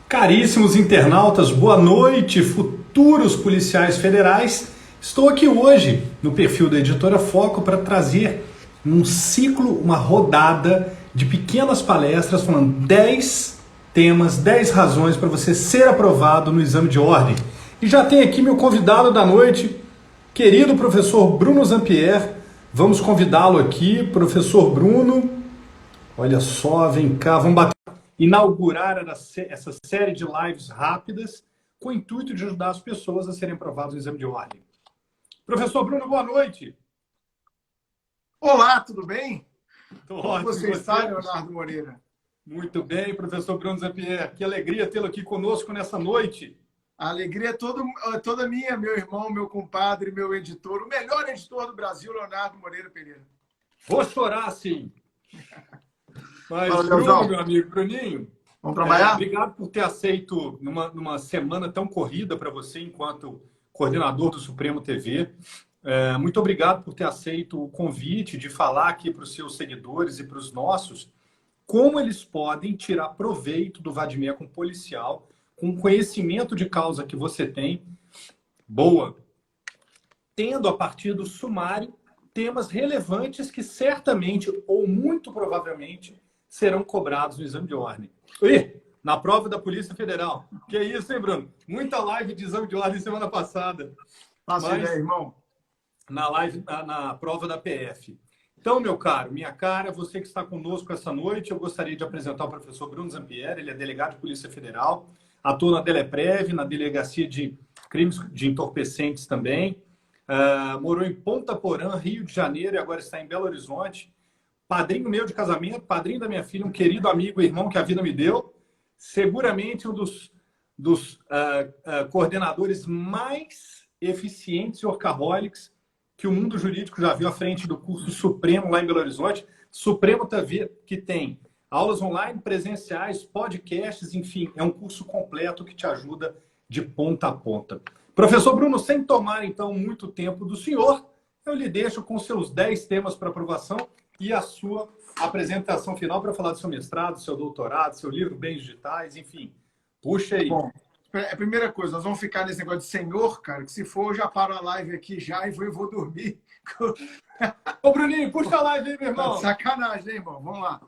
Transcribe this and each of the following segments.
Caríssimos internautas, boa noite, futuros policiais federais. Estou aqui hoje no perfil da Editora Foco para trazer um ciclo, uma rodada de pequenas palestras falando 10 temas, 10 razões para você ser aprovado no exame de ordem. E já tem aqui meu convidado da noite, querido professor Bruno Zampier. Vamos convidá-lo aqui, professor Bruno. Olha só, vem cá, vamos inaugurar essa série de lives rápidas com o intuito de ajudar as pessoas a serem aprovadas no exame de ordem. Professor Bruno, boa noite. Olá, tudo bem? Como você está, Leonardo Moreira? Muito bem, professor Bruno Zampier. Que alegria tê-lo aqui conosco nessa noite. A alegria é toda minha, meu irmão, meu compadre, meu editor, o melhor editor do Brasil, Leonardo Moreira Pereira. Vou chorar, sim. Mas, Fala, Bruno, meu amigo, Bruninho, vamos trabalhar? Obrigado por ter aceito numa semana tão corrida para você, enquanto coordenador do Supremo TV. Muito obrigado por ter aceito o convite de falar aqui para os seus seguidores e para os nossos como eles podem tirar proveito do vademecum policial com o conhecimento de causa que você tem, boa, tendo a partir do sumário temas relevantes que certamente ou muito provavelmente serão cobrados no exame de ordem. Na prova da Polícia Federal. Que é isso, hein, Bruno? Muita live de exame de ordem semana passada. Passa ideia, irmão. Na prova da PF. Então, meu caro, minha cara, você que está conosco essa noite, eu gostaria de apresentar o professor Bruno Zampier. Ele é delegado de Polícia Federal, atua na Deleprev, na Delegacia de Crimes de Entorpecentes também. Morou em Ponta Porã, Rio de Janeiro, e agora está em Belo Horizonte. Padrinho meu de casamento, padrinho da minha filha, um querido amigo e irmão que a vida me deu. Seguramente um dos coordenadores mais eficientes e workaholics que o mundo jurídico já viu à frente do curso Supremo lá em Belo Horizonte. Supremo TV, que tem aulas online, presenciais, podcasts, enfim, é um curso completo que te ajuda de ponta a ponta. Professor Bruno, sem tomar, então, muito tempo do senhor, eu lhe deixo com seus 10 temas para aprovação e a sua apresentação final para falar do seu mestrado, do seu doutorado, seu livro Bens Digitais, enfim. Puxa aí. Bom, a primeira coisa, nós vamos ficar nesse negócio de senhor, cara, que se for, eu já paro a live aqui já e vou dormir. Ô, Bruninho, puxa a live aí, meu irmão. Sacanagem, hein, irmão? Vamos lá.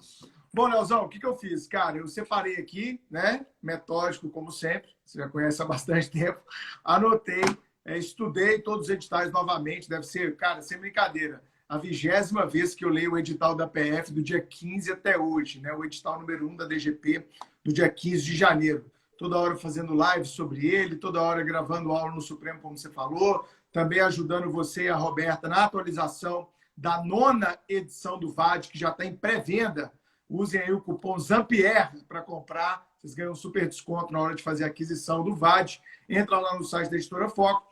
Bom, Leozão, o que eu fiz? Cara, eu separei aqui, né? Metódico, como sempre. Você já conhece há bastante tempo. Anotei, estudei todos os editais novamente. Deve ser, cara, sem brincadeira, a 20ª vez que eu leio o edital da PF do dia 15 até hoje, né? O edital número 1 da DGP do dia 15 de janeiro. Toda hora fazendo live sobre ele, toda hora gravando aula no Supremo, como você falou. Também ajudando você e a Roberta na atualização da 9ª edição do VAD, que já está em pré-venda. Usem aí o cupom Zampier para comprar. Vocês ganham um super desconto na hora de fazer a aquisição do VAD. Entra lá no site da Editora Foco.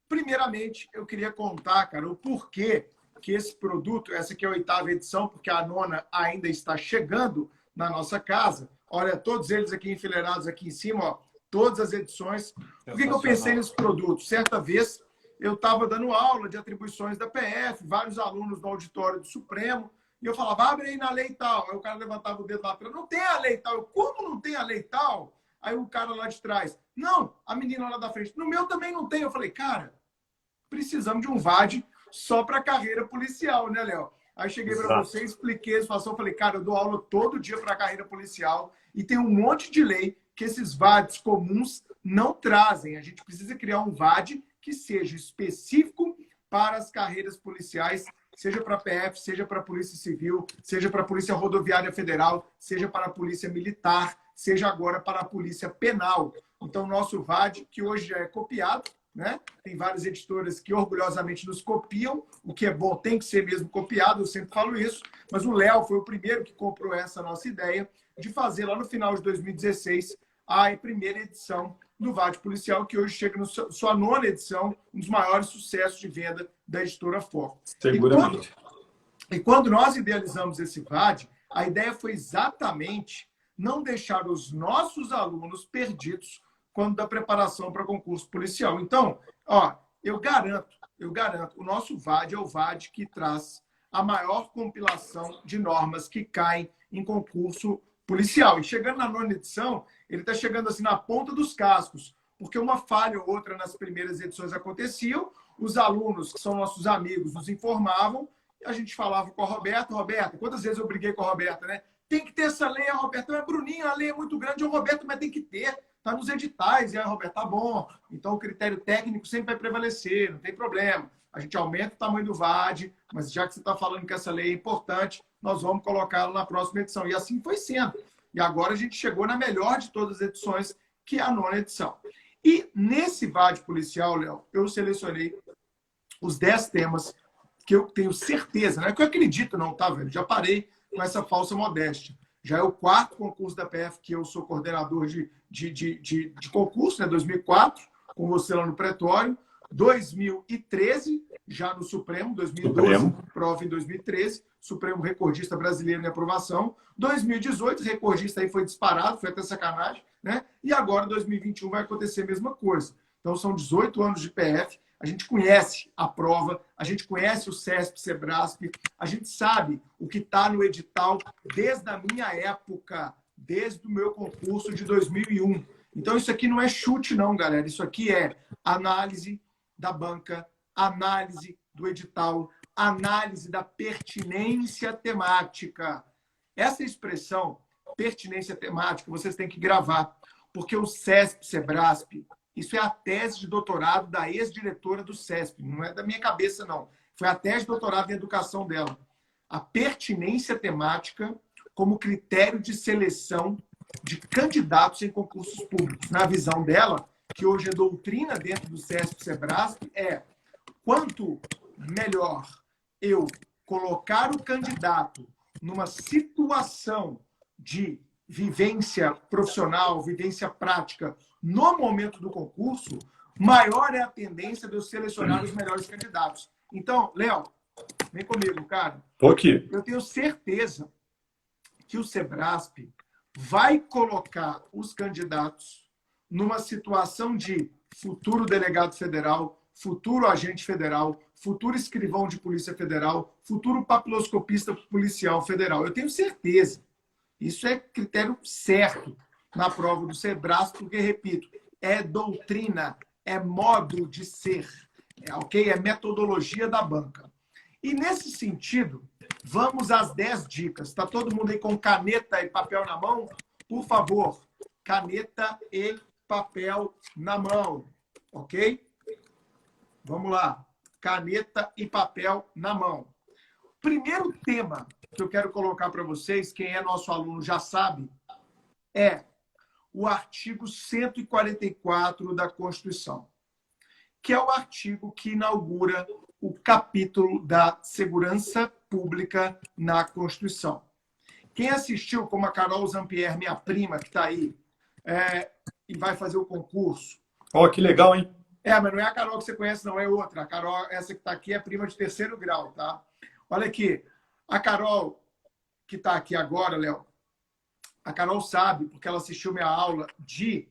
Primeiramente, eu queria contar, cara, o porquê que esse produto, essa aqui é a 8ª edição, porque a 9ª ainda está chegando na nossa casa. Olha, todos eles aqui enfileirados aqui em cima, ó, todas as edições. Por que eu pensei nesse produto? Certa vez, eu estava dando aula de atribuições da PF, vários alunos no auditório do Supremo, e eu falava, abre aí na lei tal. Aí o cara levantava o dedo lá atrás, não tem a lei tal. Eu, como não tem a lei tal? Aí o cara lá de trás, não, a menina lá da frente, no meu também não tem. Eu falei, cara, precisamos de um VAD só para carreira policial, né, Léo? Aí cheguei para você, expliquei a situação, falei, cara, eu dou aula todo dia para a carreira policial e tem um monte de lei que esses VADs comuns não trazem. A gente precisa criar um VAD que seja específico para as carreiras policiais, seja para a PF, seja para a Polícia Civil, seja para a Polícia Rodoviária Federal, seja para a Polícia Militar, seja agora para a Polícia Penal. Então, nosso VAD, que hoje já é copiado, né? Tem várias editoras que orgulhosamente nos copiam, o que é bom, tem que ser mesmo copiado, eu sempre falo isso, mas o Léo foi o primeiro que comprou essa nossa ideia de fazer lá no final de 2016 a primeira edição do VAD Policial, que hoje chega na sua 9ª edição, um dos maiores sucessos de venda da Editora Foco. Seguramente. E quando nós idealizamos esse VAD, a ideia foi exatamente não deixar os nossos alunos perdidos quando da preparação para concurso policial. Então, ó, eu garanto, o nosso VAD é o VAD que traz a maior compilação de normas que caem em concurso policial. E chegando na 9ª edição, ele está chegando assim na ponta dos cascos, porque uma falha ou outra nas primeiras edições aconteciam, os alunos, que são nossos amigos, nos informavam, e a gente falava com a Roberta, Roberta, quantas vezes eu briguei com a Roberta, né? Tem que ter essa lei, a Roberta, mas Bruninho, a lei é muito grande, o Roberto, mas tem que ter, está nos editais, e a Roberta, tá bom, então o critério técnico sempre vai prevalecer, não tem problema. A gente aumenta o tamanho do VAD, mas já que você está falando que essa lei é importante, nós vamos colocá-la na próxima edição. E assim foi sendo. E agora a gente chegou na melhor de todas as edições, que é a 9ª edição. E nesse VAD policial, Léo, eu selecionei os 10 temas que eu tenho certeza, não é que eu acredito não, tá, velho? Já parei com essa falsa modéstia. Já é o 4º concurso da PF que eu sou coordenador de concurso, né? 2004, com você lá no Pretório. 2013, já no Supremo, 2012, prova em 2013, Supremo recordista brasileiro em aprovação. 2018, recordista aí foi disparado, foi até sacanagem, né? E agora, 2021, vai acontecer a mesma coisa. Então, são 18 anos de PF, a gente conhece a prova, a gente conhece o CESP, SEBRASP, a gente sabe o que está no edital desde a minha época, desde o meu concurso de 2001. Então, isso aqui não é chute, não, galera. Isso aqui é análise da banca, análise do edital, análise da pertinência temática. Essa expressão, pertinência temática, vocês têm que gravar, porque o CESP, SEBRASP, isso é a tese de doutorado da ex-diretora do CESP, não é da minha cabeça, não. Foi a tese de doutorado em educação dela. A pertinência temática como critério de seleção de candidatos em concursos públicos. Na visão dela, que hoje é doutrina dentro do CESP, SEBRASP, é quanto melhor eu colocar o candidato numa situação de vivência profissional, vivência prática no momento do concurso, maior é a tendência de eu selecionar os melhores candidatos. Então, Léo, vem comigo, cara. Tô aqui. Eu tenho certeza que o SEBRASP vai colocar os candidatos numa situação de futuro delegado federal, futuro agente federal, futuro escrivão de polícia federal, futuro papiloscopista policial federal. Eu tenho certeza. Isso é critério certo na prova do SEBRASP, porque, repito, é doutrina, é modo de ser, ok? É metodologia da banca. E, nesse sentido, vamos às 10 dicas. Está todo mundo aí com caneta e papel na mão? Por favor, caneta e papel na mão, ok? Vamos lá. Caneta e papel na mão. Primeiro tema que eu quero colocar para vocês, quem é nosso aluno já sabe, é o artigo 144 da Constituição, que é o artigo que inaugura o capítulo da segurança pública na Constituição. Quem assistiu, como a Carol Zampier, minha prima, que está aí, e vai fazer o concurso. Ó, que legal, hein? Mas não é a Carol que você conhece, não, é outra. A Carol, essa que está aqui, é prima de 3º grau, tá? Olha aqui, a Carol, que está aqui agora, Léo, a Carol sabe, porque ela assistiu minha aula de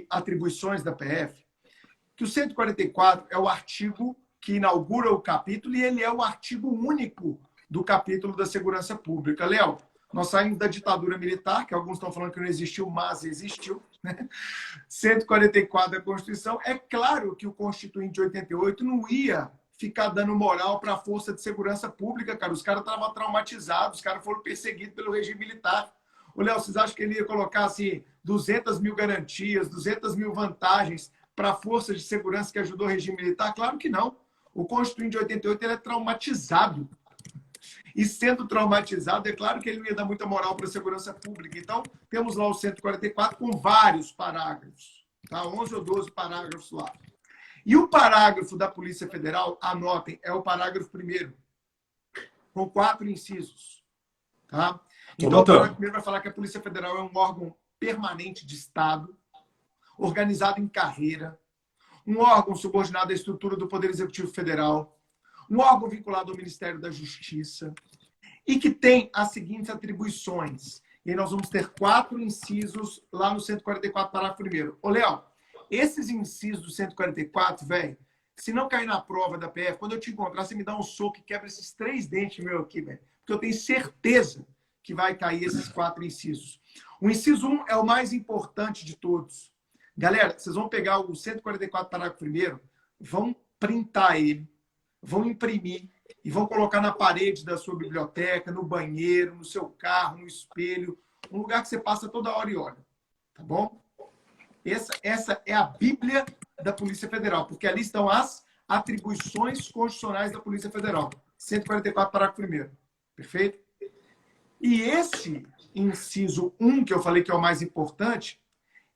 atribuições da PF, que o 144 é o artigo que inaugura o capítulo e ele é o artigo único do capítulo da segurança pública. Léo, nós saímos da ditadura militar, que alguns estão falando que não existiu, mas existiu, né? 144 da Constituição. É claro que o Constituinte de 88 não ia ficar dando moral para a Força de Segurança Pública, cara. Os caras estavam traumatizados, os caras foram perseguidos pelo regime militar. Ô, Léo, vocês acham que ele ia colocar assim 200 mil garantias, 200 mil vantagens para a Força de Segurança que ajudou o regime militar? Claro que não. O Constituinte de 88 ele é traumatizado. E sendo traumatizado, é claro que ele não ia dar muita moral para a segurança pública. Então, temos lá o 144 com vários parágrafos. Tá? 11 ou 12 parágrafos lá. E o parágrafo da Polícia Federal, anotem, é o parágrafo 1º, com 4 incisos. Tá? Então, o parágrafo 1º vai falar que a Polícia Federal é um órgão permanente de Estado, organizado em carreira, um órgão subordinado à estrutura do Poder Executivo Federal, um órgão vinculado ao Ministério da Justiça e que tem as seguintes atribuições. E aí nós vamos ter 4 incisos lá no 144, parágrafo 1º. Ô, Léo, esses incisos do 144, velho, se não cair na prova da PF, quando eu te encontrar, você me dá um soco e quebra esses 3 dentes meus aqui, velho. Porque eu tenho certeza que vai cair esses 4 incisos. O inciso 1 é o mais importante de todos. Galera, vocês vão pegar o 144, parágrafo 1º, vão printar ele, vão imprimir e vão colocar na parede da sua biblioteca, no banheiro, no seu carro, no espelho, um lugar que você passa toda hora e olha. Tá bom? Essa é a Bíblia da Polícia Federal, porque ali estão as atribuições constitucionais da Polícia Federal. 144, parágrafo 1º. Perfeito? E esse inciso 1, que eu falei que é o mais importante,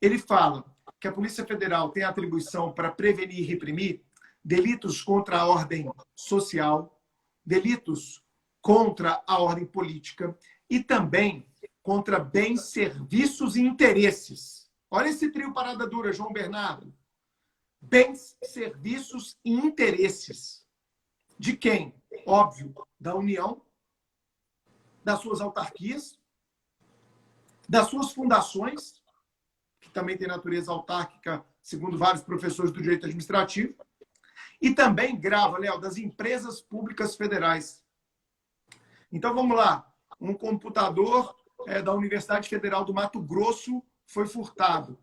ele fala que a Polícia Federal tem a atribuição para prevenir e reprimir delitos contra a ordem social, delitos contra a ordem política e também contra bens, serviços e interesses. Olha esse trio parada dura, João Bernardo. Bens, serviços e interesses. De quem? Óbvio, da União, das suas autarquias, das suas fundações, que também tem natureza autárquica, segundo vários professores do direito administrativo, e também, grava, Léo, das empresas públicas federais. Então, vamos lá. Um computador da Universidade Federal do Mato Grosso foi furtado.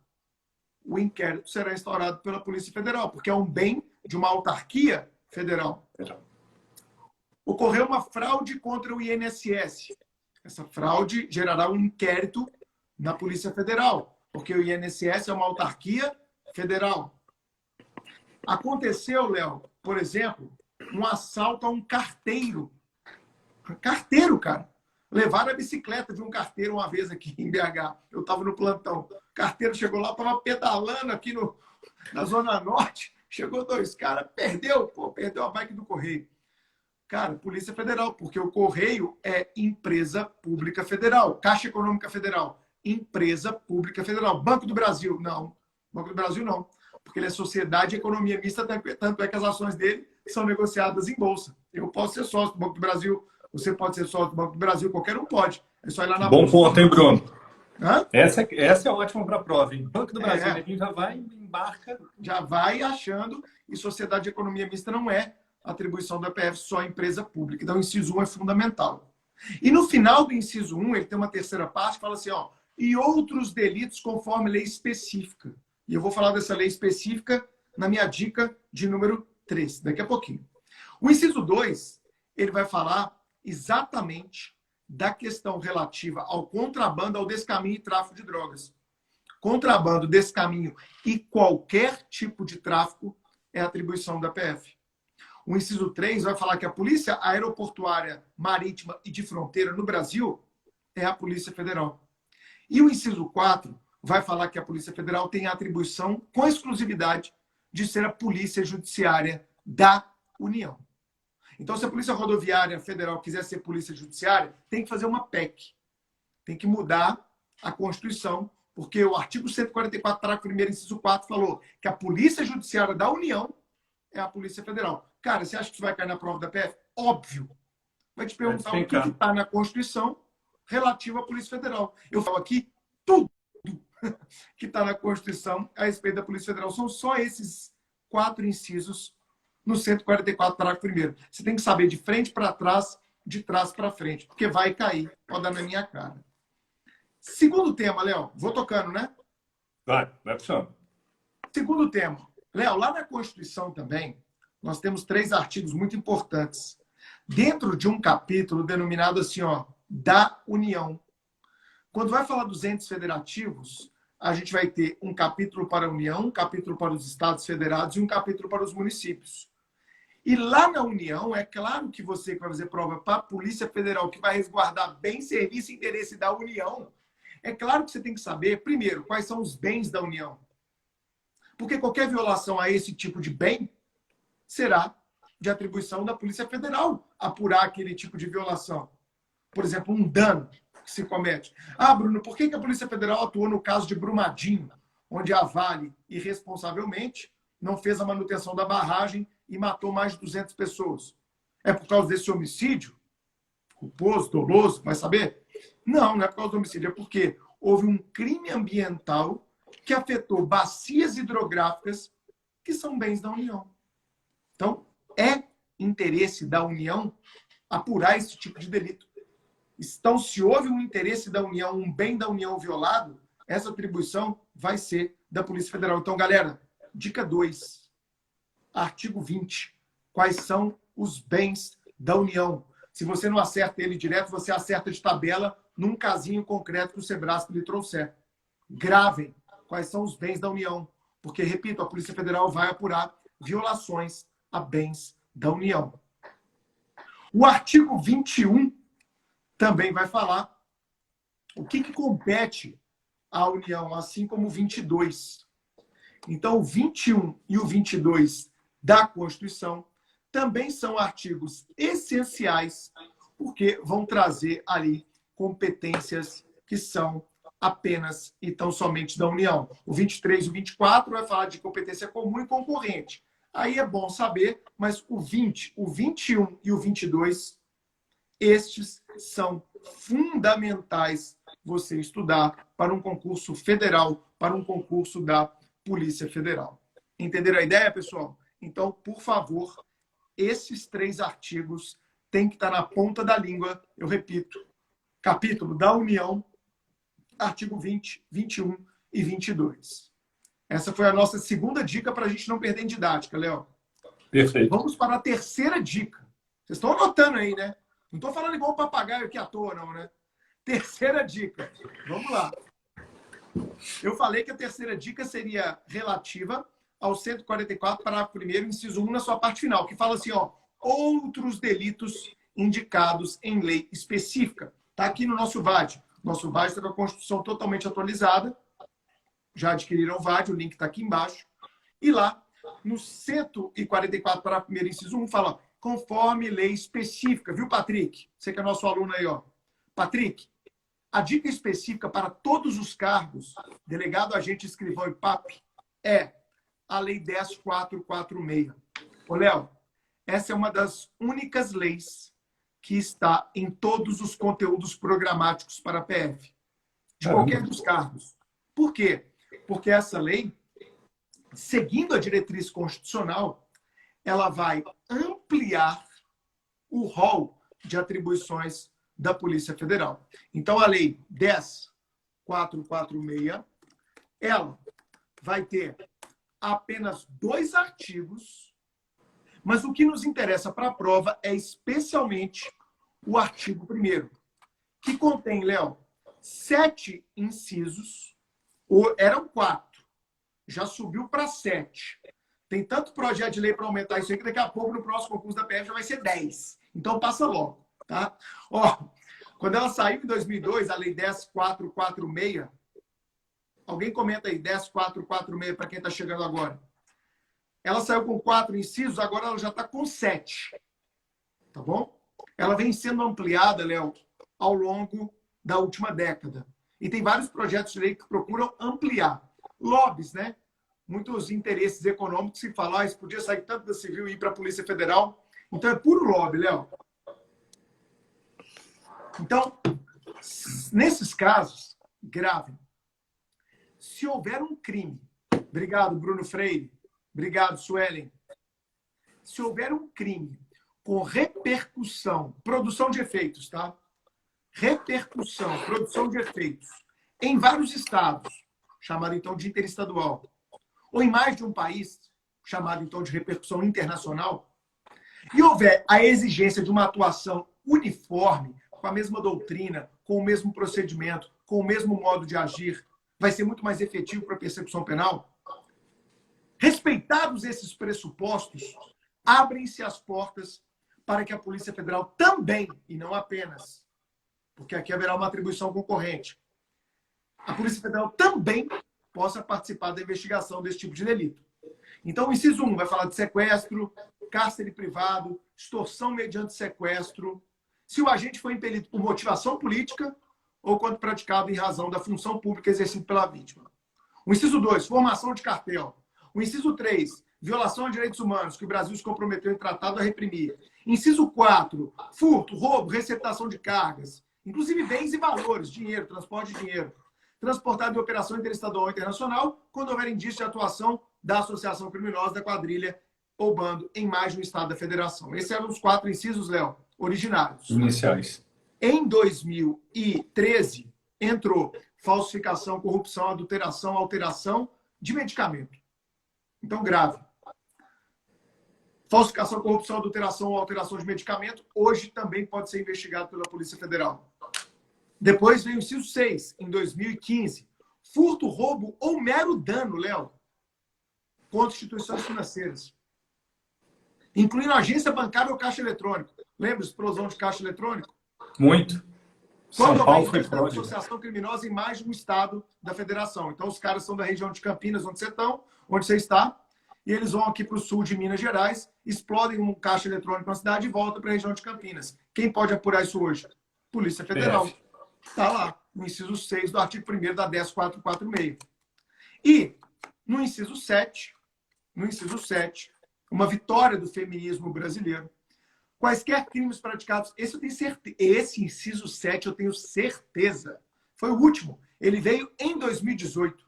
O inquérito será instaurado pela Polícia Federal, porque é um bem de uma autarquia federal. Ocorreu uma fraude contra o INSS. Essa fraude gerará um inquérito na Polícia Federal, porque o INSS é uma autarquia federal. Aconteceu, Léo, por exemplo, um assalto a um carteiro. Carteiro, cara. Levaram a bicicleta de um carteiro uma vez aqui em BH. Eu estava no plantão. O carteiro chegou lá, estava pedalando aqui na Zona Norte. Chegou 2 caras, perdeu a bike do Correio. Cara, Polícia Federal, porque o Correio é empresa pública federal. Caixa Econômica Federal, empresa pública federal. Banco do Brasil, não. Banco do Brasil, não. Porque ele é sociedade e economia mista, tanto é que as ações dele são negociadas em bolsa. Eu posso ser sócio do Banco do Brasil, você pode ser sócio do Banco do Brasil, qualquer um pode. É só ir lá na Bom bolsa. ponto, hein, Bruno? Hã? Essa é ótima para a prova, hein? Banco do Brasil, ele já vai, embarca. Já vai achando, e sociedade e economia mista não é atribuição da PF, só empresa pública. Então, o inciso 1 é fundamental. E no final do inciso 1, ele tem uma terceira parte que fala assim, ó, e outros delitos conforme lei específica. E eu vou falar dessa lei específica na minha dica de número 3, daqui a pouquinho. O inciso 2, ele vai falar exatamente da questão relativa ao contrabando, ao descaminho e tráfico de drogas. Contrabando, descaminho e qualquer tipo de tráfico é atribuição da PF. O inciso 3 vai falar que a Polícia Aeroportuária, Marítima e de Fronteira no Brasil é a Polícia Federal. E o inciso 4 vai falar que a Polícia Federal tem a atribuição com exclusividade de ser a Polícia Judiciária da União. Então, se a Polícia Rodoviária Federal quiser ser Polícia Judiciária, tem que fazer uma PEC. Tem que mudar a Constituição, porque o artigo 144, parágrafo 1º, inciso 4, falou que a Polícia Judiciária da União é a Polícia Federal. Cara, você acha que isso vai cair na prova da PF? Óbvio. Vai te perguntar o que está na Constituição relativo à Polícia Federal. Eu falo aqui tudo que está na Constituição a respeito da Polícia Federal. São só esses 4 incisos no 144, parágrafo 1º. Você tem que saber de frente para trás, de trás para frente, porque vai cair, pode dar na minha cara. Segundo tema, Léo, vou tocando, né? Vai puxando. Segundo tema. Léo, lá na Constituição também, nós temos 3 artigos muito importantes. Dentro de um capítulo denominado assim, ó, da União. Quando vai falar dos entes federativos, a gente vai ter um capítulo para a União, um capítulo para os estados federados e um capítulo para os municípios. E lá na União, é claro que você que vai fazer prova para a Polícia Federal, que vai resguardar bem, serviço e interesse da União, é claro que você tem que saber, primeiro, quais são os bens da União. Porque qualquer violação a esse tipo de bem será de atribuição da Polícia Federal apurar aquele tipo de violação. Por exemplo, um dano que se comete. Ah, Bruno, por que a Polícia Federal atuou no caso de Brumadinho, onde a Vale, irresponsavelmente, não fez a manutenção da barragem e matou mais de 200 pessoas? É por causa desse homicídio? Culposo, doloso, vai saber? Não, não é por causa do homicídio, é porque houve um crime ambiental que afetou bacias hidrográficas que são bens da União. Então, é interesse da União apurar esse tipo de delito. Então, se houve um interesse da União, um bem da União violado, essa atribuição vai ser da Polícia Federal. Então, galera, dica 2, artigo 20. Quais são os bens da União? Se você não acerta ele direto, você acerta de tabela num casinho concreto que o Sebrasp lhe trouxer. Gravem quais são os bens da União. Porque, repito, a Polícia Federal vai apurar violações a bens da União. O artigo 21 também vai falar o que compete à União, assim como o 22. Então, o 21 e o 22 da Constituição também são artigos essenciais, porque vão trazer ali competências que são apenas e tão somente da União. O 23 e o 24 vai falar de competência comum e concorrente. Aí é bom saber, mas o 20, o 21 e o 22, estes são fundamentais você estudar para um concurso federal, para um concurso da Polícia Federal. Entenderam a ideia, pessoal? Então, por favor, esses 3 artigos têm que estar na ponta da língua. Eu repito, capítulo da União, artigo 20, 21 e 22. Essa foi a nossa segunda dica para a gente não perder em didática, Léo. Perfeito. Vamos para a terceira dica. Vocês estão anotando aí, né? Não estou falando igual um papagaio aqui à toa, não, né? Terceira dica. Vamos lá. Eu falei que a terceira dica seria relativa ao 144, parágrafo 1º, inciso 1, na sua parte final, que fala assim, ó, outros delitos indicados em lei específica. Está aqui no nosso VAD. Nosso VAD está com a Constituição totalmente atualizada. Já adquiriram o VAD, o link está aqui embaixo. E lá, no 144, parágrafo 1º, inciso 1, fala, conforme lei específica. Viu, Patrick? Você que é nosso aluno aí, ó. Patrick, a dica específica para todos os cargos, delegado, agente, escrivão e PAP, é a Lei 10.446. Ô, Léo, essa é uma das únicas leis que está em todos os conteúdos programáticos para a PF, de qualquer dos cargos. Por quê? Porque essa lei, seguindo a diretriz constitucional, ela vai ampliar o rol de atribuições da Polícia Federal. Então, a Lei 10.446, ela vai ter apenas 2 artigos, mas o que nos interessa para a prova é especialmente o artigo 1º, que contém, Léo, 7 incisos, ou eram 4, já subiu para 7. Tem tanto projeto de lei para aumentar isso aí que daqui a pouco, no próximo concurso da PF, já vai ser 10. Então, passa logo, tá? Ó, quando ela saiu em 2002, a Lei 10.446, alguém comenta aí, 10.446, para quem está chegando agora. Ela saiu com 4 incisos, agora ela já está com 7. Tá bom? Ela vem sendo ampliada, Léo, ao longo da última década. E tem vários projetos de lei que procuram ampliar. Lobbies, né? Muitos interesses econômicos que falam, isso podia sair tanto da Civil e ir para a Polícia Federal. Então, é puro lobby, Léo. Então, nesses casos, gravem. Se houver um crime, obrigado, Bruno Freire, obrigado, Suelen. Se houver um crime com repercussão, produção de efeitos, tá? Repercussão, produção de efeitos em vários estados, chamado então de interestadual, ou em mais de um país, chamado então de repercussão internacional, e houver a exigência de uma atuação uniforme, com a mesma doutrina, com o mesmo procedimento, com o mesmo modo de agir, vai ser muito mais efetivo para a persecução penal. Respeitados esses pressupostos, abrem-se as portas para que a Polícia Federal também, e não apenas, porque aqui haverá uma atribuição concorrente, a Polícia Federal também possa participar da investigação desse tipo de delito. Então, o inciso 1 vai falar de sequestro, cárcere privado, extorsão mediante sequestro, se o agente foi impelido por motivação política ou quando praticado em razão da função pública exercida pela vítima. O inciso 2, formação de cartel. O inciso 3, violação de direitos humanos, que o Brasil se comprometeu em tratado a reprimir. Inciso 4, furto, roubo, receptação de cargas, inclusive bens e valores, dinheiro, transporte de dinheiro, transportado em operação interestadual ou internacional, quando houver indício de atuação da associação criminosa, da quadrilha ou bando em mais de um estado da federação. Esses eram os 4 incisos, Léo, originários. Iniciais. Em 2013, entrou falsificação, corrupção, adulteração, alteração de medicamento. Então, grave. Falsificação, corrupção, adulteração ou alteração de medicamento, hoje também pode ser investigado pela Polícia Federal. Depois veio o inciso 6, em 2015. Furto, roubo ou mero dano, Léo, contra instituições financeiras, incluindo agência bancária ou caixa eletrônico. Lembra a explosão de caixa eletrônico? Muito. São Paulo foi uma pródigo. associação criminosa em mais de um estado da federação. Então, os caras são da região de Campinas, onde você está, e eles vão aqui para o sul de Minas Gerais, explodem um caixa eletrônico na cidade e voltam para a região de Campinas. Quem pode apurar isso hoje? Polícia Federal. Está lá, no inciso 6 do artigo 1º da 10446. E, no inciso 7, uma vitória do feminismo brasileiro, quaisquer crimes praticados, esse inciso 7 eu tenho certeza, foi o último, ele veio em 2018.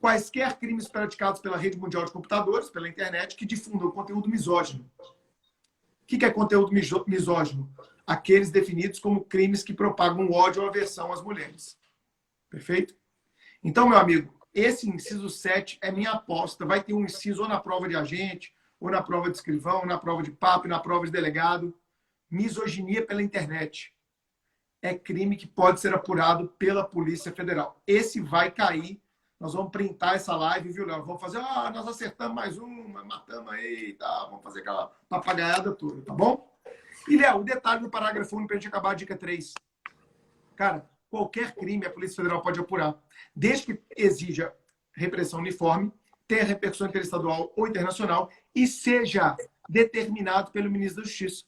Quaisquer crimes praticados pela rede mundial de computadores, pela internet, que difundam conteúdo misógino. O que é conteúdo misógino? Aqueles definidos como crimes que propagam ódio ou aversão às mulheres. Perfeito? Então, meu amigo, esse inciso 7 é minha aposta. Vai ter um inciso ou na prova de agente, ou na prova de escrivão, ou na prova de papo, ou na prova de delegado. Misoginia pela internet. É crime que pode ser apurado pela Polícia Federal. Esse vai cair. Nós vamos printar essa live, viu, Léo? Vamos fazer, nós acertamos mais uma, matamos aí, tá? Vamos fazer aquela papagaiada toda, tá bom? E, Léo, o detalhe do parágrafo 1 para a gente acabar a dica 3. Cara, qualquer crime a Polícia Federal pode apurar, desde que exija repressão uniforme, tenha repercussão interestadual ou internacional e seja determinado pelo ministro da Justiça.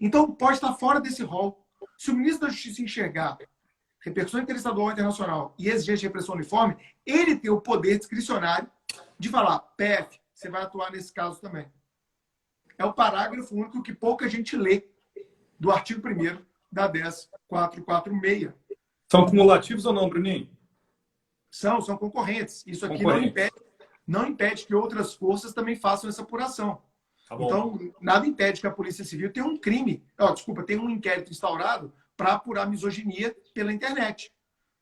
Então, pode estar fora desse rol. Se o ministro da Justiça enxergar repercussão interestadual ou internacional e exigência de repressão uniforme, ele tem o poder discricionário de falar, PF, você vai atuar nesse caso também. É o parágrafo único que pouca gente lê do artigo 1º da 10446. São cumulativos ou não, Bruninho? São concorrentes. Isso aqui não impede que outras forças também façam essa apuração. Tá bom. Então, nada impede que a Polícia Civil tenha um crime, tenha um inquérito instaurado para apurar misoginia pela internet.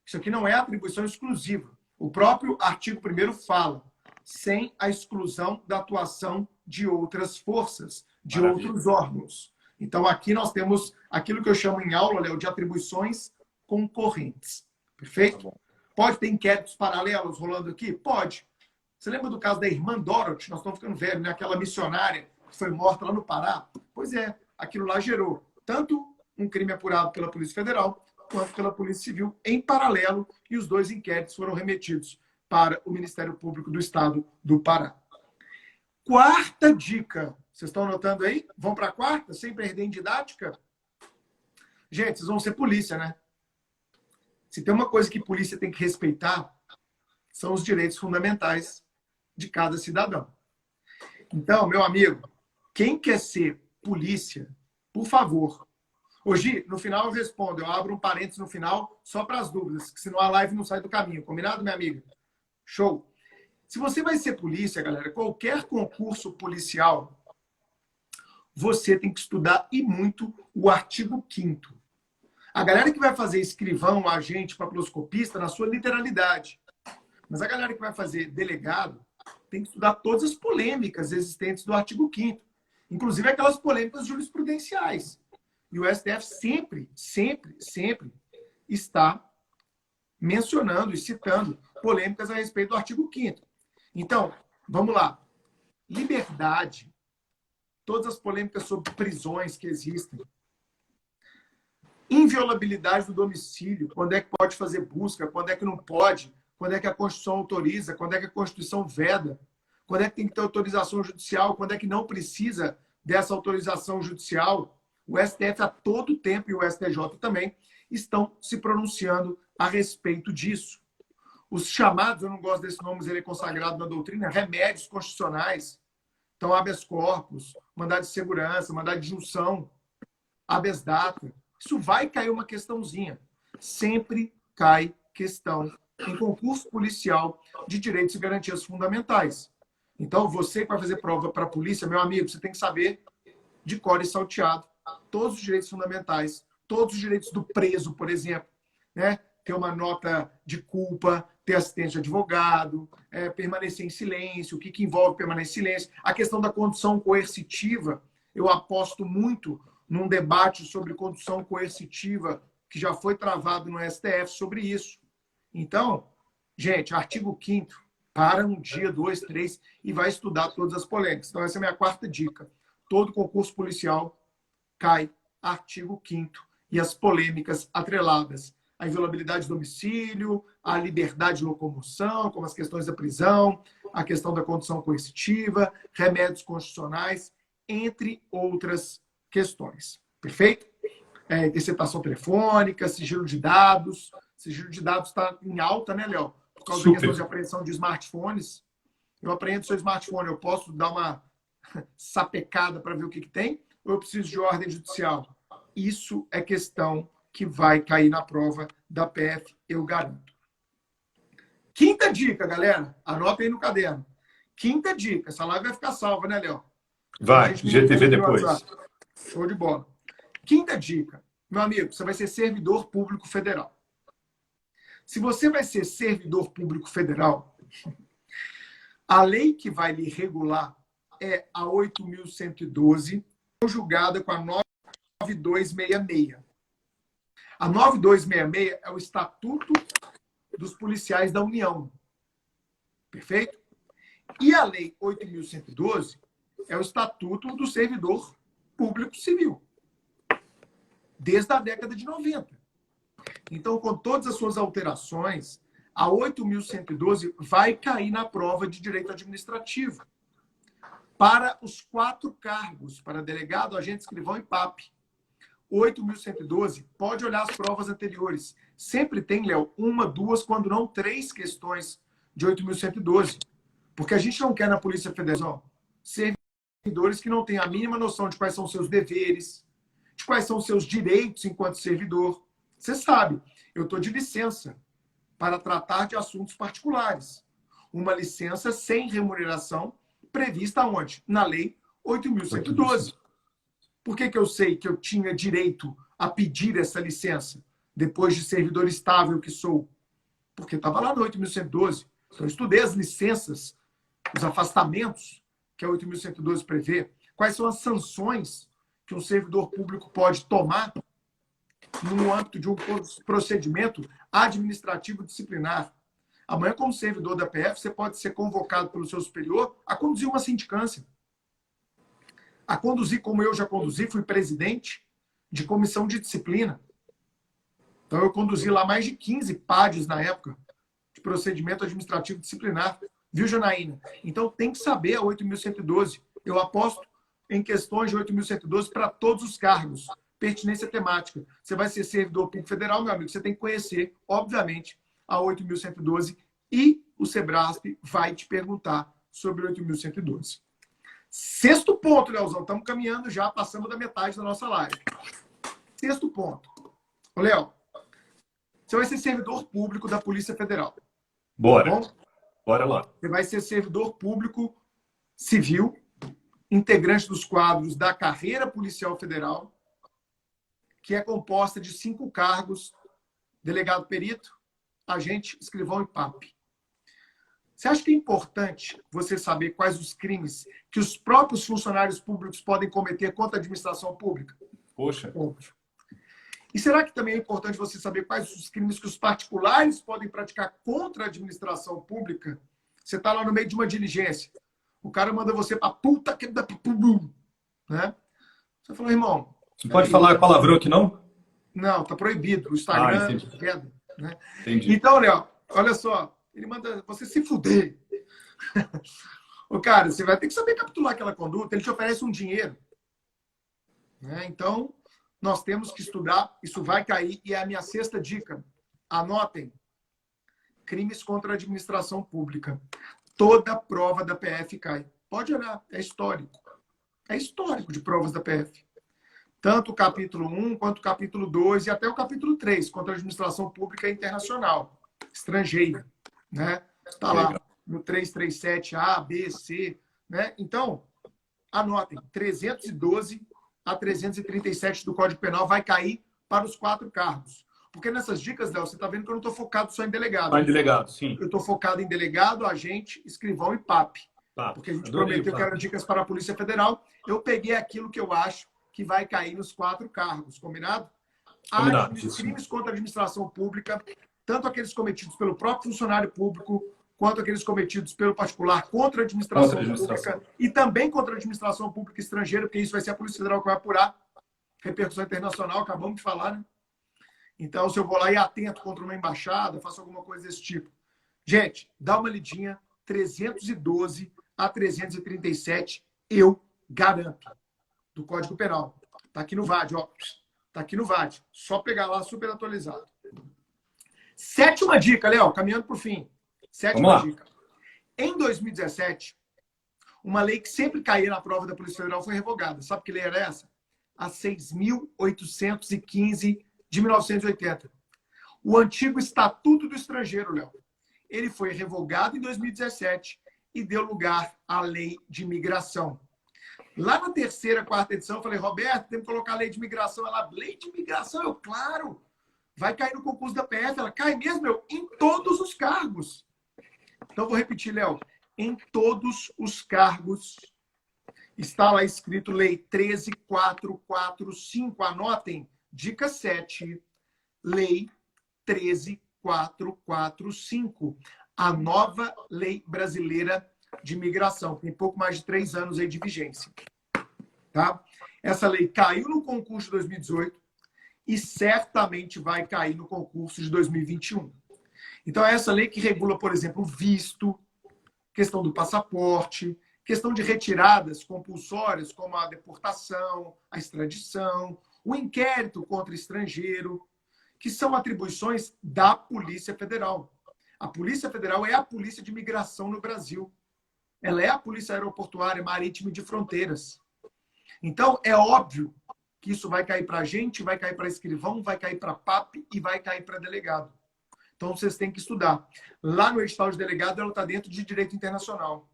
Isso aqui não é atribuição exclusiva. O próprio artigo 1º fala, sem a exclusão da atuação de outras forças, de outros órgãos. Então, aqui nós temos aquilo que eu chamo em aula, Léo, de atribuições concorrentes. Perfeito? Tá. Pode ter inquéritos paralelos rolando aqui? Pode. Você lembra do caso da irmã Dorothy? Nós estamos ficando velhos, né? Aquela missionária que foi morta lá no Pará? Pois é, aquilo lá gerou tanto um crime apurado pela Polícia Federal quanto pela Polícia Civil em paralelo, e os dois inquéritos foram remetidos para o Ministério Público do Estado do Pará. Quarta dica. Vocês estão anotando aí? Vamos para a quarta, sem perder em didática? Gente, vocês vão ser polícia, né? Se tem uma coisa que polícia tem que respeitar, são os direitos fundamentais de cada cidadão. Então, meu amigo, quem quer ser polícia, por favor. Hoje, no final eu respondo, eu abro um parênteses no final, só para as dúvidas, que senão a live não sai do caminho. Combinado, minha amiga? Show! Se você vai ser polícia, galera, qualquer concurso policial, você tem que estudar e muito o artigo 5º. A galera que vai fazer escrivão, agente, papiloscopista, na sua literalidade. Mas a galera que vai fazer delegado tem que estudar todas as polêmicas existentes do artigo 5º. Inclusive aquelas polêmicas jurisprudenciais. E o STF sempre está mencionando e citando polêmicas a respeito do artigo 5º. Então, vamos lá. Liberdade. Todas as polêmicas sobre prisões que existem. Inviolabilidade do domicílio. Quando é que pode fazer busca, quando é que não pode, quando é que a Constituição autoriza, quando é que a Constituição veda, quando é que tem que ter autorização judicial, quando é que não precisa dessa autorização judicial. O STF a todo tempo e o STJ também estão se pronunciando a respeito disso. Os chamados, eu não gosto desse nome, mas ele é consagrado na doutrina, remédios constitucionais. Então, habeas corpus, mandado de segurança, mandado de junção, habeas data. Isso vai cair uma questãozinha. Sempre cai questão em concurso policial de direitos e garantias fundamentais. Então, você que vai fazer prova para a polícia, meu amigo, você tem que saber de cor e salteado todos os direitos fundamentais, todos os direitos do preso, por exemplo, né? Ter uma nota de culpa, ter assistência de advogado, permanecer em silêncio, o que envolve permanecer em silêncio. A questão da condução coercitiva, eu aposto muito num debate sobre condução coercitiva que já foi travado no STF sobre isso. Então, gente, artigo 5º, para um dia, 2, 3, e vai estudar todas as polêmicas. Então, essa é a minha quarta dica. Todo concurso policial cai artigo 5º e as polêmicas atreladas à inviolabilidade do domicílio, à liberdade de locomoção, como as questões da prisão, a questão da condução coercitiva, remédios constitucionais, entre outras questões. Perfeito? Interceptação telefônica, sigilo de dados. Sigilo de dados está em alta, né, Léo? Por causa da questão de apreensão de smartphones. Eu apreendo seu smartphone, eu posso dar uma sapecada para ver o que tem? Ou eu preciso de ordem judicial? Isso é questão que vai cair na prova da PF, eu garanto. Quinta dica, galera. Anota aí no caderno. Quinta dica. Essa live vai ficar salva, né, Léo? Vai, GTV depois. Show de bola. Quinta dica. Meu amigo, você vai ser servidor público federal. Se você vai ser servidor público federal, a lei que vai lhe regular é a 8.112, conjugada com a 9266. A 9266 é o Estatuto dos Policiais da União. Perfeito? E a Lei 8.112 é o Estatuto do Servidor Público Civil. Desde a década de 90. Então, com todas as suas alterações, a 8.112 vai cair na prova de direito administrativo. Para os 4 cargos, para delegado, agente, escrivão e PAP. 8.112, pode olhar as provas anteriores. Sempre tem, Léo, 1, 2, quando não 3 questões de 8.112. Porque a gente não quer na Polícia Federal servidores que não têm a mínima noção de quais são os seus deveres, de quais são os seus direitos enquanto servidor. Você sabe, eu estou de licença para tratar de assuntos particulares. Uma licença sem remuneração prevista onde? Na Lei 8.112. Por que eu sei que eu tinha direito a pedir essa licença depois de servidor estável que sou? Porque estava lá no 8.112. Então, eu estudei as licenças, os afastamentos que a 8.112 prevê. Quais são as sanções que um servidor público pode tomar no âmbito de um procedimento administrativo disciplinar. Amanhã, como servidor da PF, você pode ser convocado pelo seu superior a conduzir uma sindicância. A conduzir como eu já conduzi, fui presidente de comissão de disciplina. Então, eu conduzi lá mais de 15 PADs na época de procedimento administrativo disciplinar. Viu, Janaína? Então, tem que saber a 8.112. Eu aposto em questões de 8.112 para todos os cargos. Pertinência temática. Você vai ser servidor público federal, meu amigo, você tem que conhecer, obviamente, a 8.112 e o SEBRASP vai te perguntar sobre 8.112. Sexto ponto, Leozão. Estamos caminhando já, passamos da metade da nossa live. Sexto ponto. Ô, Léo, você vai ser servidor público da Polícia Federal. Bora. Tá bom? Bora lá. Você vai ser servidor público civil, integrante dos quadros da carreira policial federal, que é composta de 5 cargos: delegado perito, agente, escrivão e PAP. Você acha que é importante você saber quais os crimes que os próprios funcionários públicos podem cometer contra a administração pública? Poxa. Óbvio. E será que também é importante você saber quais os crimes que os particulares podem praticar contra a administração pública? Você está lá no meio de uma diligência. O cara manda você para puta que da pum, né? Você falou, irmão... Não pode falar palavrão aqui, não? Não, tá proibido. O Instagram entendi. queda, né? Entendi. Então, Léo, olha só. Ele manda você se fuder. Ô, cara, você vai ter que saber capitular aquela conduta. Ele te oferece um dinheiro. Né? Então, nós temos que estudar. Isso vai cair. E é a minha sexta dica. Anotem. Crimes contra a administração pública. Toda prova da PF cai. Pode olhar. É histórico. É histórico de provas da PF. Tanto o capítulo 1, quanto o capítulo 2 e até o capítulo 3, contra a administração pública internacional, estrangeira. Né? Está lá no 337A, B, C. Né? Então, anotem, 312 a 337 do Código Penal vai cair para os 4 cargos. Porque nessas dicas, Léo, você está vendo que eu não estou focado só em delegado. Só em delegado, sim. Eu estou focado em delegado, agente, escrivão e PAP. Porque a gente prometeu que eram dicas para a Polícia Federal. Eu peguei aquilo que eu acho que vai cair nos 4 cargos, combinado? Crimes contra a administração pública, tanto aqueles cometidos pelo próprio funcionário público, quanto aqueles cometidos pelo particular contra a administração pública e também contra a administração pública estrangeira, porque isso vai ser a Polícia Federal que vai apurar. Repercussão internacional, acabamos de falar, né? Então, se eu vou lá e atento contra uma embaixada, faço alguma coisa desse tipo. Gente, dá uma lidinha, 312 a 337, eu garanto, do Código Penal. Tá aqui no VAD, ó. Tá aqui no VAD. Só pegar lá, super atualizado. 7ª dica, Léo, caminhando para o fim. 7ª dica. Em 2017, uma lei que sempre caía na prova da Polícia Federal foi revogada. Sabe que lei era essa? A 6.815 de 1980. O antigo Estatuto do Estrangeiro, Léo. Ele foi revogado em 2017 e deu lugar à Lei de Imigração. Lá na 3ª, 4ª edição, eu falei, Roberto, temos que colocar a Lei de Imigração. Ela, Lei de Imigração? Eu, claro. Vai cair no concurso da PF. Ela cai mesmo, meu, em todos os cargos. Então, vou repetir, Léo. Em todos os cargos. Está lá escrito Lei 13.445. Anotem. Dica 7. Lei 13.445. A nova lei brasileira de imigração. Tem pouco mais de 3 anos aí de vigência. Tá? Essa lei caiu no concurso de 2018 e certamente vai cair no concurso de 2021. Então, é essa lei que regula, por exemplo, o visto, questão do passaporte, questão de retiradas compulsórias, como a deportação, a extradição, o inquérito contra estrangeiro, que são atribuições da Polícia Federal. A Polícia Federal é a polícia de imigração no Brasil. Ela é a polícia aeroportuária, marítima e de fronteiras. Então, é óbvio que isso vai cair para a gente, vai cair para escrivão, vai cair para PAP e vai cair para delegado. Então, vocês têm que estudar. Lá no edital de delegado, ela está dentro de direito internacional.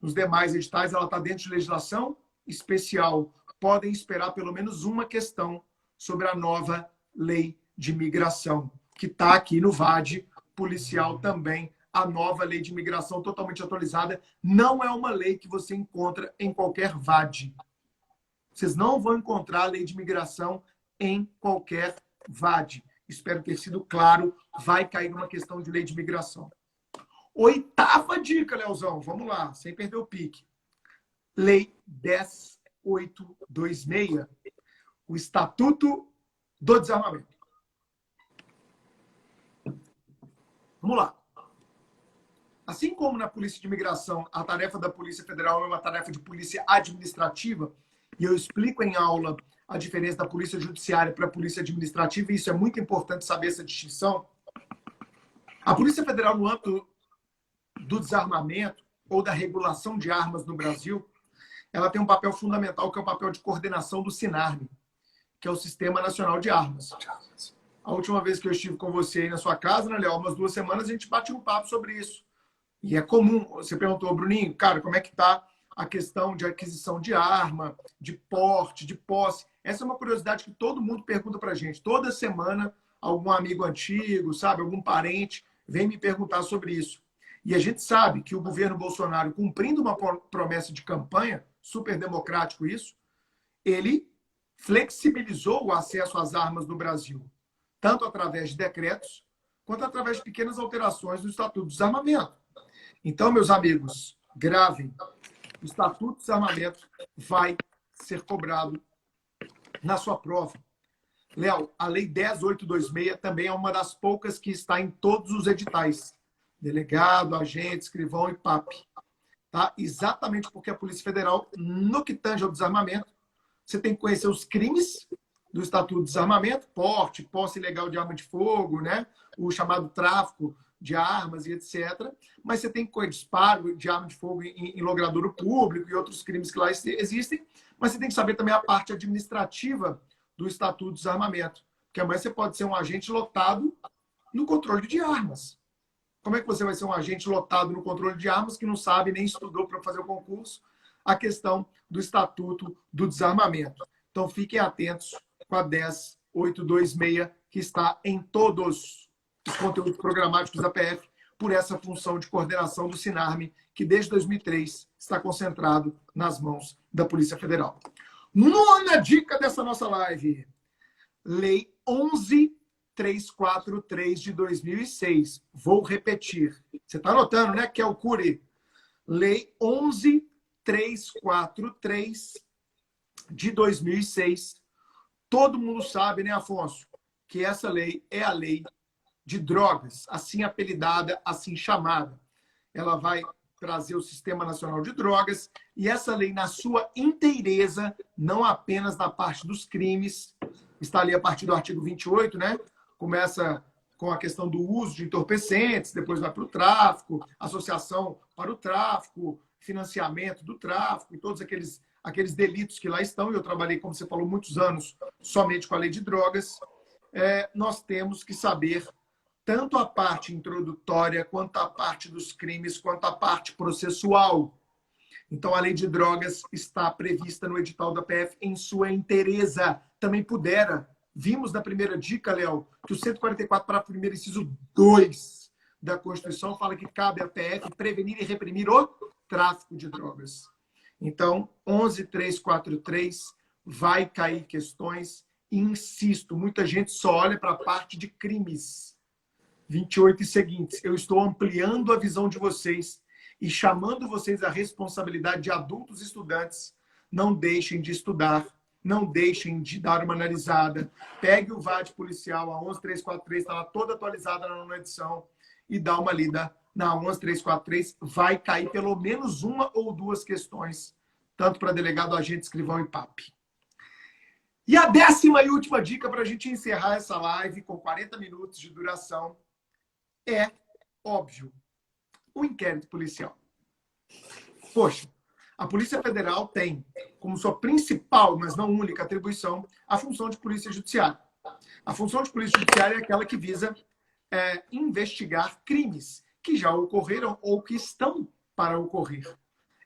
Nos demais editais, ela está dentro de legislação especial. Podem esperar pelo menos uma questão sobre a nova lei de imigração, que está aqui no VAD policial também. A nova lei de imigração totalmente atualizada. Não é uma lei que você encontra em qualquer VAD. Vocês não vão encontrar a lei de imigração em qualquer VAD. Espero ter sido claro. Vai cair numa questão de lei de imigração. 8ª dica, Leozão. Vamos lá, sem perder o pique. Lei 10.826. O Estatuto do Desarmamento. Vamos lá. Assim como na Polícia de Imigração, a tarefa da Polícia Federal é uma tarefa de polícia administrativa, e eu explico em aula a diferença da Polícia Judiciária para a Polícia Administrativa, e isso é muito importante saber essa distinção. A Polícia Federal, no âmbito do desarmamento ou da regulação de armas no Brasil, ela tem um papel fundamental, que é o papel de coordenação do SINARM, que é o Sistema Nacional de Armas. A última vez que eu estive com você aí na sua casa, né, Léo, umas 2 semanas, a gente bate um papo sobre isso. E é comum. Você perguntou, Bruninho, cara, como é que está a questão de aquisição de arma, de porte, de posse? Essa é uma curiosidade que todo mundo pergunta pra gente. Toda semana, algum amigo antigo, sabe, algum parente, vem me perguntar sobre isso. E a gente sabe que o governo Bolsonaro, cumprindo uma promessa de campanha, super democrático isso, ele flexibilizou o acesso às armas no Brasil, tanto através de decretos, quanto através de pequenas alterações do Estatuto do Desarmamento. Então, meus amigos, gravem. O Estatuto do Desarmamento vai ser cobrado na sua prova. Léo, a Lei 10.826 também é uma das poucas que está em todos os editais. Delegado, agente, escrivão e PAP. Tá? Exatamente porque a Polícia Federal, no que tange ao desarmamento, você tem que conhecer os crimes do Estatuto do Desarmamento, porte, posse ilegal de arma de fogo, né? O chamado tráfico de armas e etc. Mas você tem que conhecer disparo de arma de fogo em logradouro público e outros crimes que lá existem. Mas você tem que saber também a parte administrativa do Estatuto do Desarmamento. Porque amanhã você pode ser um agente lotado no controle de armas. Como é que você vai ser um agente lotado no controle de armas que não sabe nem estudou para fazer o concurso? A questão do Estatuto do Desarmamento. Então, fiquem atentos com a 826, que está em todos os conteúdos programáticos da PF, por essa função de coordenação do Sinarme, que desde 2003 está concentrado nas mãos da Polícia Federal. Nona dica dessa nossa live. Lei 11.343 de 2006. Vou repetir. Você está anotando, né, Kel Curi? Lei 11.343 de 2006. Todo mundo sabe, né, Afonso, que essa lei é a lei de drogas, assim apelidada, assim chamada. Ela vai trazer o Sistema Nacional de Drogas e essa lei, na sua inteireza, não apenas na parte dos crimes, está ali a partir do artigo 28, né? Começa com a questão do uso de entorpecentes, depois vai para o tráfico, associação para o tráfico, financiamento do tráfico e todos aqueles delitos que lá estão. E eu trabalhei, como você falou, muitos anos somente com a lei de drogas. Nós temos que saber tanto a parte introdutória, quanto a parte dos crimes, quanto a parte processual. Então, a lei de drogas está prevista no edital da PF em sua inteireza. Também pudera. Vimos na primeira dica, Léo, que o 144, parágrafo 1º, inciso 2 da Constituição, fala que cabe à PF prevenir e reprimir o tráfico de drogas. Então, 11.343 vai cair questões. E insisto, muita gente só olha para a parte de crimes. 28 e seguintes. Eu estou ampliando a visão de vocês e chamando vocês à responsabilidade de adultos e estudantes. Não deixem de estudar, não deixem de dar uma analisada. Pegue o VAD policial, a 11.343, está lá toda atualizada na nona edição, e dá uma lida na 11.343. Vai cair pelo menos uma ou duas questões, tanto para delegado, agente, escrivão e PAP. E a 10ª e última dica para a gente encerrar essa live com 40 minutos de duração é, óbvio, o inquérito policial. Poxa, a Polícia Federal tem como sua principal, mas não única atribuição, a função de polícia judiciária. A função de polícia judiciária é aquela que visa investigar crimes que já ocorreram ou que estão para ocorrer.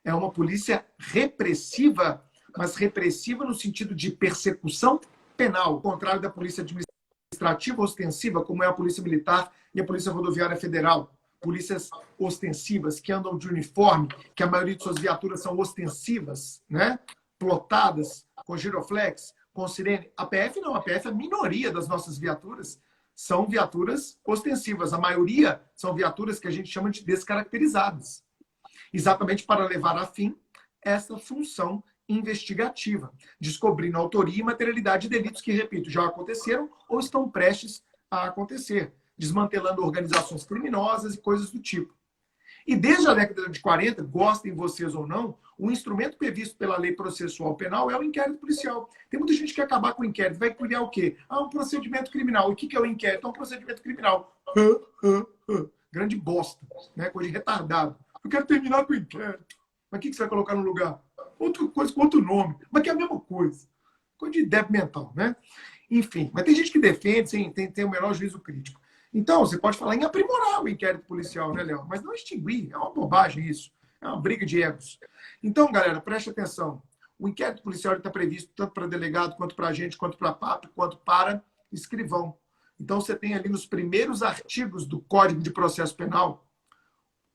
É uma polícia repressiva, mas repressiva no sentido de persecução penal, ao contrário da polícia administrativa ostensiva, como é a Polícia Militar e a Polícia Rodoviária Federal. Polícias ostensivas, que andam de uniforme, que a maioria de suas viaturas são ostensivas, né? Plotadas, com giroflex, com sirene. A PF não, a PF, a minoria das nossas viaturas são viaturas ostensivas. A maioria são viaturas que a gente chama de descaracterizadas. Exatamente para levar a fim essa função investigativa, descobrindo a autoria e materialidade de delitos que, repito, já aconteceram ou estão prestes a acontecer, desmantelando organizações criminosas e coisas do tipo. E desde a década de 40, gostem vocês ou não, o instrumento previsto pela lei processual penal é o inquérito policial. Tem muita gente que quer acabar com o inquérito. Vai criar o quê? Um procedimento criminal. E o que é o inquérito? É um procedimento criminal. Grande bosta, né? Coisa de retardado. Eu quero terminar com o inquérito. Mas o que você vai colocar no lugar? Outra coisa com outro nome. Mas que é a mesma coisa. Coisa de débil mental, né? Enfim, mas tem gente que defende, sim, tem o menor juízo crítico. Então, você pode falar em aprimorar o inquérito policial, né, Léo? Mas não extinguir. É uma bobagem isso. É uma briga de egos. Então, galera, preste atenção. O inquérito policial está previsto tanto para delegado, quanto para agente, quanto para PAP, quanto para escrivão. Então, você tem ali nos primeiros artigos do Código de Processo Penal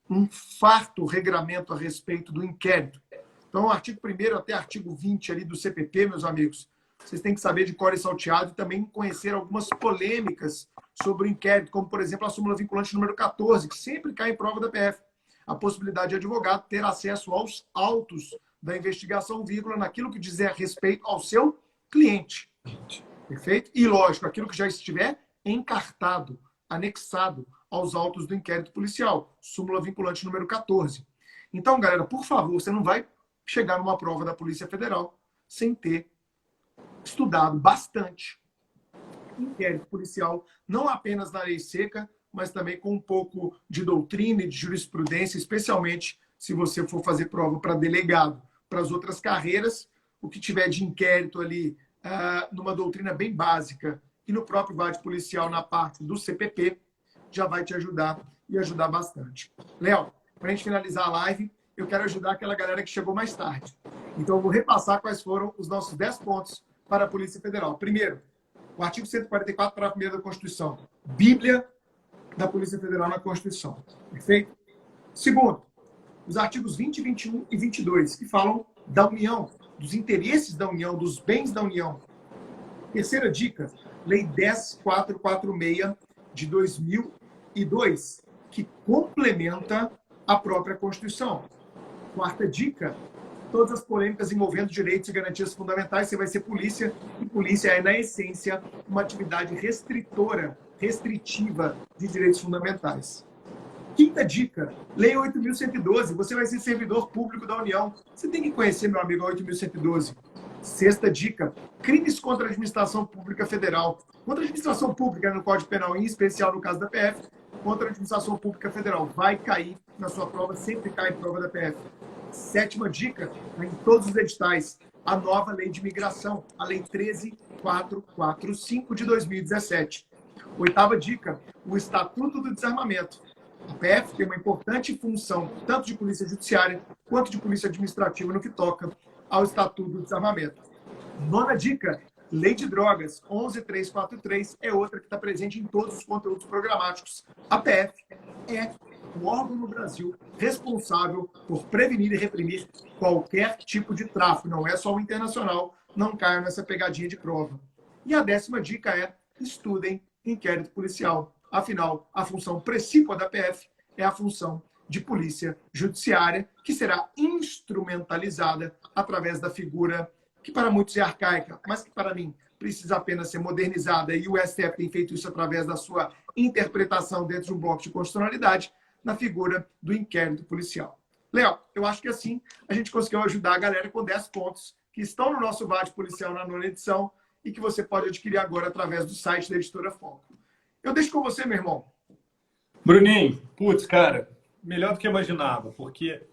um farto regramento a respeito do inquérito. Então, artigo 1º até artigo 20 ali do CPP, meus amigos, vocês têm que saber de cor e salteado e também conhecer algumas polêmicas sobre o inquérito, como, por exemplo, a súmula vinculante número 14, que sempre cai em prova da PF. A possibilidade de advogado ter acesso aos autos da investigação, vírgula, naquilo que dizer respeito ao seu cliente. Perfeito? E, lógico, aquilo que já estiver encartado, anexado aos autos do inquérito policial. Súmula vinculante número 14. Então, galera, por favor, você não vai chegar numa prova da Polícia Federal sem ter estudado bastante inquérito policial, não apenas na lei seca, mas também com um pouco de doutrina e de jurisprudência, especialmente se você for fazer prova para delegado. Para as outras carreiras, o que tiver de inquérito ali, numa doutrina bem básica, e no próprio VAD policial, na parte do CPP, já vai te ajudar e ajudar bastante. Léo, para a gente finalizar a live, eu quero ajudar aquela galera que chegou mais tarde. Então, eu vou repassar quais foram os nossos 10 pontos para a Polícia Federal. Primeiro, O artigo 144, parágrafo 1º da Constituição. Bíblia da Polícia Federal na Constituição. Perfeito? Segundo, os artigos 20, 21 e 22, que falam da União, dos interesses da União, dos bens da União. Terceira dica, Lei 10.446 de 2002, que complementa a própria Constituição. Quarta dica, todas as polêmicas envolvendo direitos e garantias fundamentais, você vai ser polícia, e polícia é, na essência, uma atividade restritiva de direitos fundamentais. Quinta dica, Lei 8.112, você vai ser servidor público da União. Você tem que conhecer, meu amigo, a 8.112. Sexta dica, crimes contra a administração pública federal. Contra a administração pública no Código Penal, em especial no caso da PF, contra a administração pública federal. Vai cair na sua prova, sempre cai em prova da PF. Sétima dica, em todos os editais, a nova lei de imigração, a Lei 13.445 de 2017. Oitava dica, o Estatuto do Desarmamento. A PF tem uma importante função, tanto de polícia judiciária quanto de polícia administrativa, no que toca ao Estatuto do Desarmamento. Nona dica, Lei de Drogas, 11.343, é outra que está presente em todos os conteúdos programáticos. A PF é o órgão no Brasil responsável por prevenir e reprimir qualquer tipo de tráfico, não é só o internacional, não caia nessa pegadinha de prova. E a 10ª dica é, estudem inquérito policial. Afinal, a função principal da PF é a função de polícia judiciária, que será instrumentalizada através da figura que para muitos é arcaica, mas que para mim precisa apenas ser modernizada, e o STF tem feito isso através da sua interpretação dentro de um bloco de constitucionalidade, na figura do inquérito policial. Léo, eu acho que assim a gente conseguiu ajudar a galera com 10 pontos que estão no nosso VAD policial na 9ª edição e que você pode adquirir agora através do site da Editora Foco. Eu deixo com você, meu irmão. Bruninho, putz, cara, melhor do que eu imaginava, porque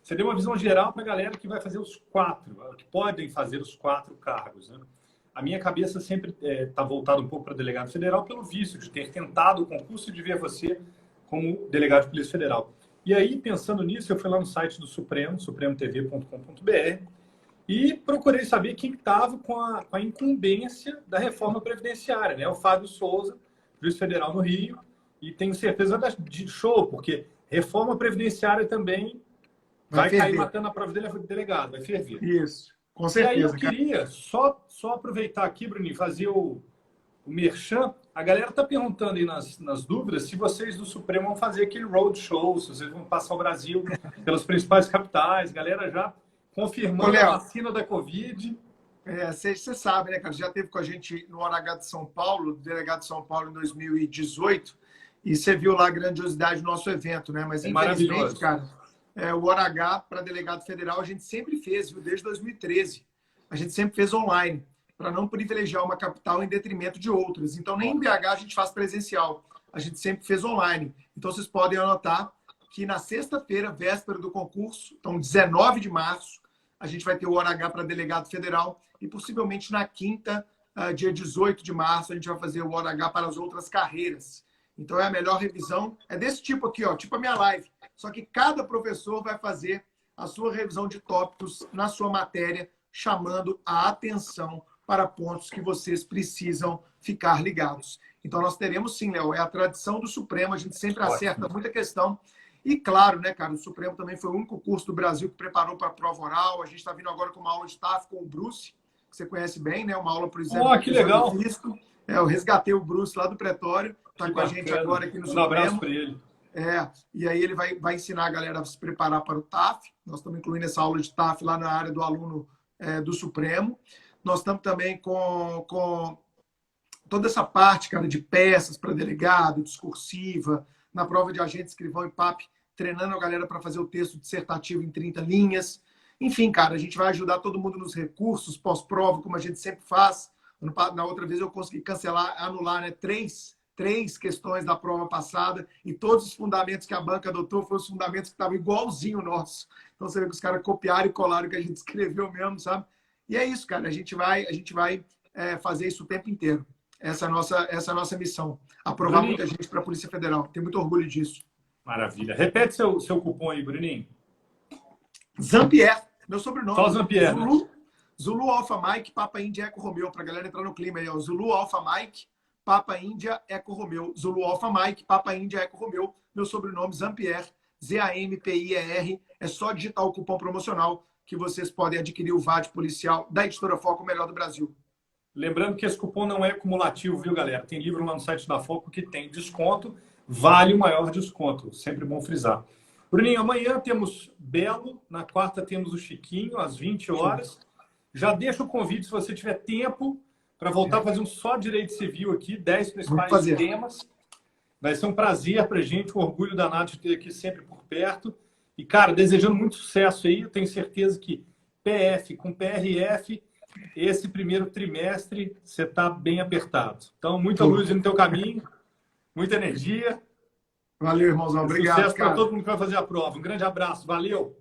você deu uma visão geral para a galera que vai fazer os 4, que podem fazer os 4 cargos, né? A minha cabeça sempre está voltada um pouco para delegado federal pelo vício de ter tentado o concurso e de ver você como delegado de Polícia Federal. E aí, pensando nisso, eu fui lá no site do Supremo, supremotv.com.br, e procurei saber quem estava com a incumbência da reforma previdenciária, né? O Fábio Souza, juiz federal no Rio, e tenho certeza de show, porque reforma previdenciária também vai cair matando a prova dele, delegado, vai ferver. Isso, com certeza. E aí eu queria só aproveitar aqui, Bruninho, fazer o merchan. A galera está perguntando aí nas dúvidas se vocês do Supremo vão fazer aquele roadshow, se vocês vão passar o Brasil pelas principais capitais. Galera já confirmando a vacina da Covid. Você sabe, né, cara? Já esteve com a gente no OH de São Paulo, delegado de São Paulo em 2018, e você viu lá a grandiosidade do nosso evento, né? Mas, infelizmente, cara, o OH para delegado federal a gente sempre fez, viu? Desde 2013. A gente sempre fez online, para não privilegiar uma capital em detrimento de outras. Então, nem em BH a gente faz presencial. A gente sempre fez online. Então, vocês podem anotar que na sexta-feira, véspera do concurso, então 19 de março, a gente vai ter o OH para delegado federal e possivelmente na quinta, dia 18 de março, a gente vai fazer o OH para as outras carreiras. Então, é a melhor revisão. É desse tipo aqui, ó, tipo a minha live. Só que cada professor vai fazer a sua revisão de tópicos na sua matéria, chamando a atenção para pontos que vocês precisam ficar ligados. Então, nós teremos sim, Léo, é a tradição do Supremo, a gente sempre acerta muita questão. E claro, né, cara, o Supremo também foi o único curso do Brasil que preparou para a prova oral. A gente está vindo agora com uma aula de TAF com o Bruce, que você conhece bem, né? Uma aula, por exemplo, que legal. Físico. Eu resgatei o Bruce lá do Pretório, está com a gente agora aqui no Supremo. Um abraço para ele. E aí ele vai ensinar a galera a se preparar para o TAF. Nós estamos incluindo essa aula de TAF lá na área do aluno do Supremo. Nós estamos também com toda essa parte, cara, de peças para delegado, discursiva, na prova de agente, escrivão e PAP, treinando a galera para fazer o texto dissertativo em 30 linhas. Enfim, cara, a gente vai ajudar todo mundo nos recursos, pós-prova, como a gente sempre faz. Na outra vez eu consegui anular, né, três questões da prova passada e todos os fundamentos que a banca adotou foram os fundamentos que estavam igualzinho o nosso. Então você vê que os caras copiaram e colaram o que a gente escreveu mesmo, sabe? E é isso, cara. A gente vai fazer isso o tempo inteiro. Essa é a nossa missão. Aprovar muita gente para a Polícia Federal. Tenho muito orgulho disso. Maravilha. Repete seu cupom aí, Bruninho. Zampier. Meu sobrenome. Só Zampier, né? Zulu Alpha Mike, Papa Índia Eco Romeu, para a galera entrar no clima aí, ó. Zulu Alpha Mike, Papa Índia Eco Romeu. Zulu Alpha Mike, Papa Índia Eco Romeu. Meu sobrenome, Zampier, Zampier. É só digitar o cupom promocional que vocês podem adquirir o VAD policial da Editora Foco, o melhor do Brasil. Lembrando que esse cupom não é cumulativo, viu, galera? Tem livro lá no site da Foco que tem desconto, vale o maior desconto. Sempre bom frisar. Bruninho, amanhã temos Belo, na quarta temos o Chiquinho, às 20 horas. Já deixa o convite, se você tiver tempo, para voltar a fazer um só direito civil aqui, 10 principais temas. Vai ser um prazer para a gente, um orgulho danado de ter aqui sempre por perto. E, cara, desejando muito sucesso aí, eu tenho certeza que PF com PRF, esse primeiro trimestre, você está bem apertado. Então, muita luz no teu caminho, muita energia. Valeu, irmãozão. Obrigado, Sucesso para todo mundo que vai fazer a prova. Um grande abraço. Valeu!